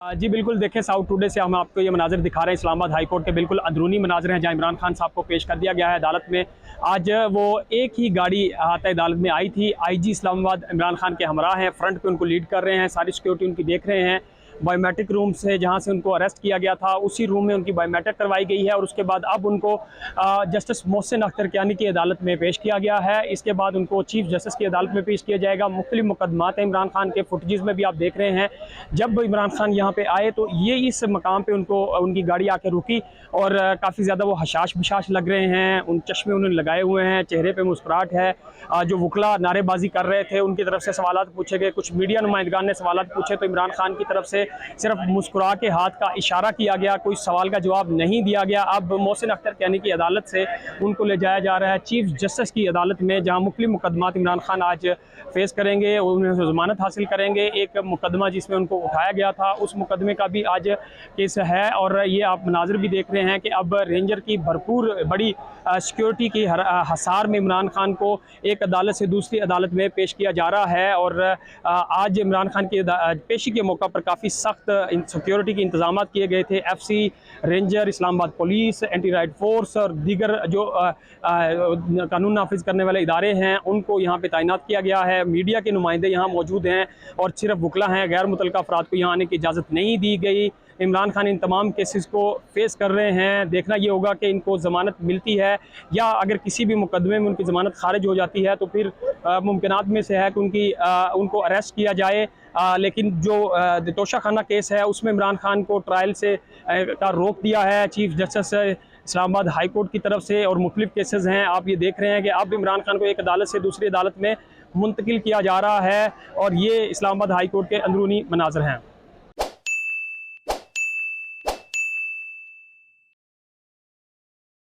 जी बिल्कुल, देखें south today से हम आपको ये मनाज़िर दिखा रहे हैं। इस्लामाबाद हाई कोर्ट के बिल्कुल अंदरूनी मनाज़िर हैं, जहाँ इमरान खान साहब को पेश कर दिया गया है अदालत में। आज वो एक ही गाड़ी अहाता अदालत में आई थी। आईजी इस्लामाबाद इमरान खान के हमरा हैं, फ्रंट पे उनको लीड कर रहे हैं, सारी सिक्योरिटी उनकी देख रहे हैं। बायोमेट्रिक रूम से जहाँ से उनको अरेस्ट किया गया था, उसी रूम में उनकी बायोमेट्रिक करवाई गई है और उसके बाद अब उनको जस्टिस मोहसिन अख्तर कियानी की अदालत में पेश किया गया है। इसके बाद उनको चीफ जस्टिस की अदालत में पेश किया जाएगा। मुख्तलिफ मुकदमात हैं इमरान खान के, फुटेजेस में भी आप देख रहे हैं। जब इमरान खान यहाँ पे आए तो ये इस मकाम पे उनको उनकी गाड़ी आके रुकी और काफ़ी ज़्यादा वो हशाश बशाश लग रहे हैं। उन चश्मे उन्होंने लगाए हुए हैं, चेहरे पे मुस्कुराहट है। जो वकला नारेबाजी कर रहे थे उनकी तरफ से सवालात पूछे गए, कुछ मीडिया नुमाइंदगान ने सवालात पूछे तो इमरान खान की तरफ से सिर्फ मुस्कुरा के हाथ का इशारा किया गया, कोई सवाल का जवाब नहीं दिया गया। अब मोहसिन अख्तर कियानी की अदालत से उनको ले जाया जा रहा है चीफ जस्टिस की अदालत में, जहाँ मुख्तलिफ मुकदमात इमरान खान आज फेस करेंगे, उन्हें जमानत हासिल करेंगे। एक मुकदमा जिसमें उनको उठाया गया था, उस मुकदमे का भी आज केस है। और ये आप मनाजिर भी देख रहे हैं कि अब रेंजर की भरपूर बड़ी सिक्योरिटी की हसार में इमरान खान को एक अदालत से दूसरी अदालत में पेश किया जा रहा है। और आज इमरान खान की पेशी के मौका पर काफ़ी सख्त सिक्योरिटी के इंतजाम किए गए थे। FC, ranger, Islamabad police, anti right force और दीगर जो कानून नाफिज करने वाले इदारे हैं उनको यहाँ पे तैनात किया गया है। मीडिया के नुमाइंदे यहाँ मौजूद हैं और सिर्फ वकला हैं, गैर मुतल्लिका अफराद को यहाँ आने की इजाज़त नहीं दी गई। इमरान खान इन तमाम केसेस को फेस कर रहे हैं। देखना ये होगा कि इनको ज़मानत मिलती है या अगर किसी भी मुकदमे में उनकी ज़मानत खारिज हो जाती है तो फिर मुमकिनात में से है कि उनको अरेस्ट किया जाए। लेकिन जो तोशाखाना केस है उसमें इमरान खान को ट्रायल से का रोक दिया है chief justice Islamabad high court की तरफ से। और मुख्तलिफ केसेस हैं, आप ये देख रहे हैं कि अब इमरान खान को एक अदालत से दूसरी अदालत में मुंतकिल किया जा रहा है। और ये इस्लामाबाद हाई कोर्ट के अंदरूनी मनाज़िर हैं।